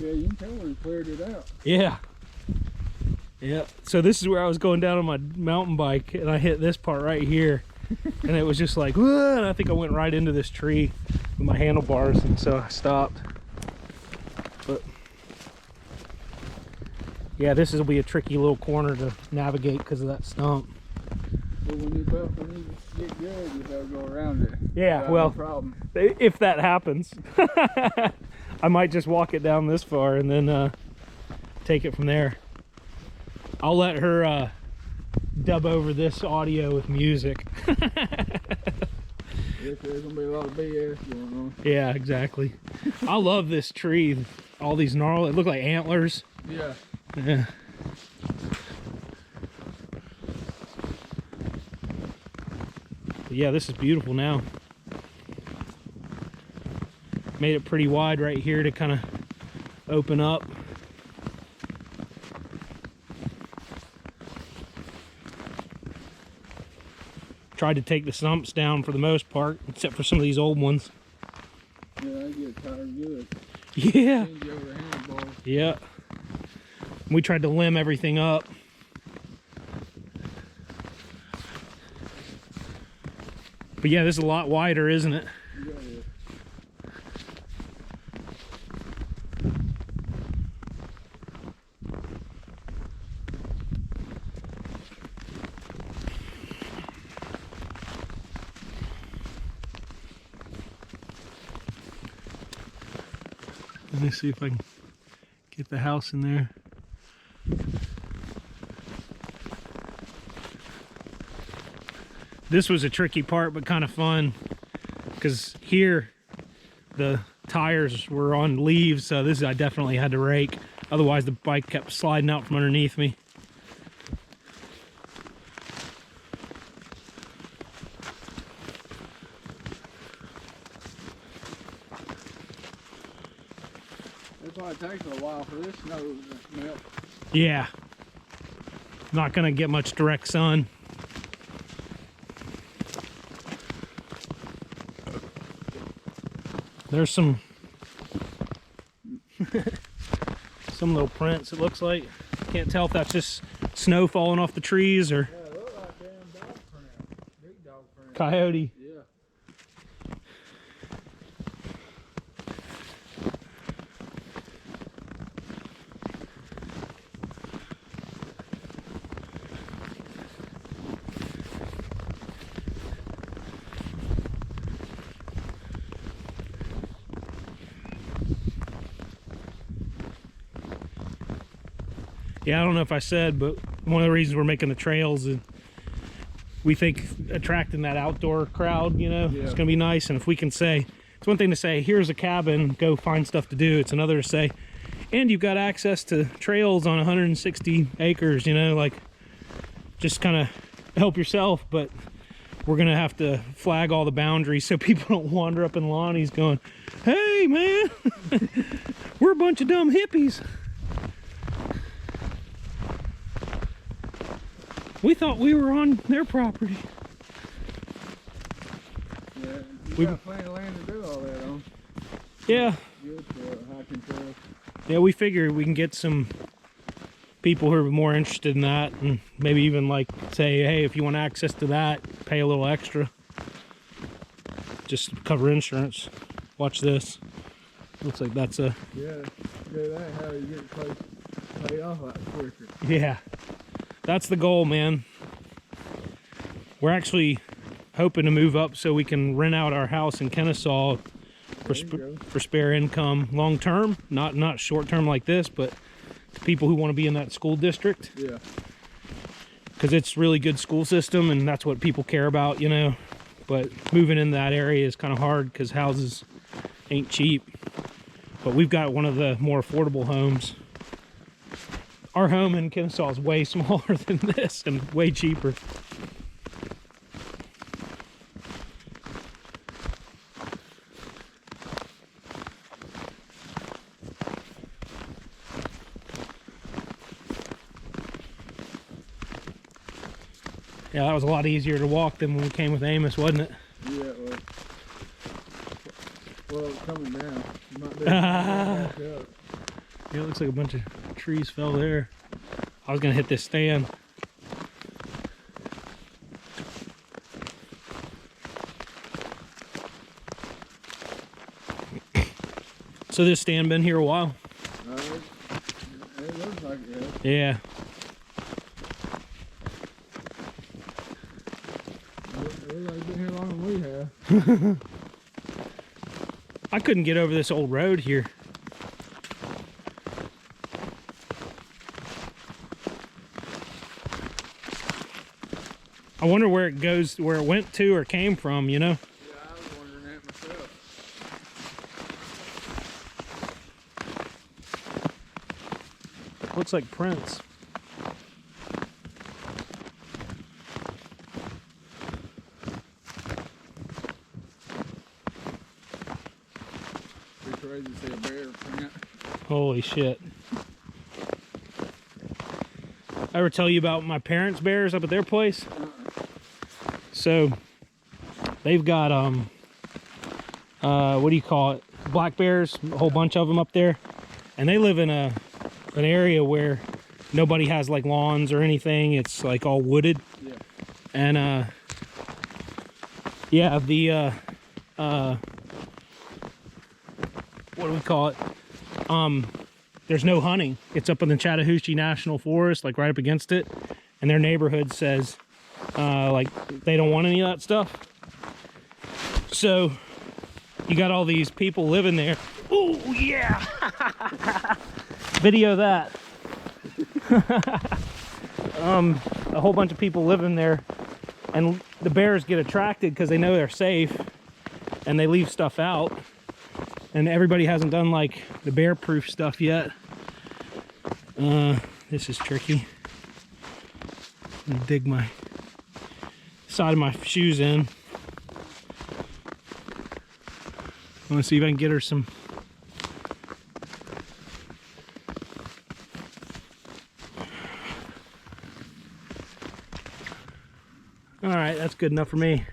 Yeah, you can tell when he cleared it out. Yeah. Yeah. So this is where I was going down on my mountain bike, and I hit this part right here. And it was just like, whoa, and I think I went right into this tree with my handlebars, and so I stopped. But yeah, this will be a tricky little corner to navigate because of that stump. But when you get good, you gotta go around it. Yeah, well, no problem. If that happens, I might just walk it down this far and then take it from there. I'll let her dub over this audio with music. Yes, there's gonna be a lot of BS going on. Yeah, exactly. I love this tree. All these gnarly, it look like antlers. Yeah. Yeah. But yeah, this is beautiful now. Made it pretty wide right here to kind of open up. Tried to take the stumps down for the most part, except for some of these old ones. Yeah, I get tired good. Yeah. Change over handlebars. Yeah. We tried to limb everything up. But yeah, this is a lot wider, isn't it? Yeah, yeah. Let me see if I can get the house in there. This was a tricky part, but kind of fun, because here the tires were on leaves, so this I definitely had to rake. Otherwise the bike kept sliding out from underneath me. That's why it takes a while for this snow to melt. Yeah. Not gonna get much direct sun. There's some little prints, it looks like. Can't tell if that's just snow falling off the trees or Yeah, it looked like damn dog print. Big dog print. coyote. Yeah. Yeah, I don't know if I said, but one of the reasons we're making the trails is we think attracting that outdoor crowd, you know, Yeah. it's gonna be nice. And if we can say, it's one thing to say, here's a cabin, go find stuff to do. It's another to say, and you've got access to trails on 160 acres, you know, like just kind of help yourself. But we're gonna have to flag all the boundaries so people don't wander up in Lonnie's going, hey man, we're a bunch of dumb hippies. We thought we were on their property. Yeah, you We- got plenty of land to do all that on. Yeah, Good for hiking trails. yeah, we figure we can get some people who are more interested in that, and maybe even like say, hey, if you want access to that, pay a little extra. Just to cover insurance. Watch this. Looks like that's a, Yeah, do that. How you get the place paid off a lot quicker. yeah. That's the goal, man. We're actually hoping to move up so we can rent out our house in Kennesaw There you go. for spare income long term, not short term like this, but to people who want to be in that school district, Yeah. because it's really good school system and that's what people care about, you know. But moving in that area is kind of hard because houses ain't cheap. But we've got one of the more affordable homes. Our home in Kennesaw is way smaller than this and way cheaper. Yeah, that was a lot easier to walk than when we came with Amos, wasn't it? Yeah, well, it's coming down. You might be able to back up. Yeah, it looks like a bunch of trees fell there. I was gonna hit this stand. So this stand been here a while? It looks like it. Yeah. It looks like it's been here longer than we have. I couldn't get over this old road here. I wonder where it goes, where it went to or came from, you know? Yeah, I was wondering that myself. Looks like prints. Pretty crazy to see a bear print. Holy shit. I ever tell you about my parents' bears up at their place? So they've got what do you call it? Black bears, a whole bunch of them up there. And they live in an area where nobody has like lawns or anything. It's like all wooded. Yeah. And yeah, the what do we call it? There's no hunting. It's up in the Chattahoochee National Forest, like right up against it. And their neighborhood says like they don't want any of that stuff. So you got all these people living there. Oh yeah. Video that. A whole bunch of people living there, and the bears get attracted because they know they're safe, and they leave stuff out. And everybody hasn't done like the bear proof stuff yet. This is tricky. I'm gonna dig my side of my shoes in. I want to see if I can get her some. All right, that's good enough for me.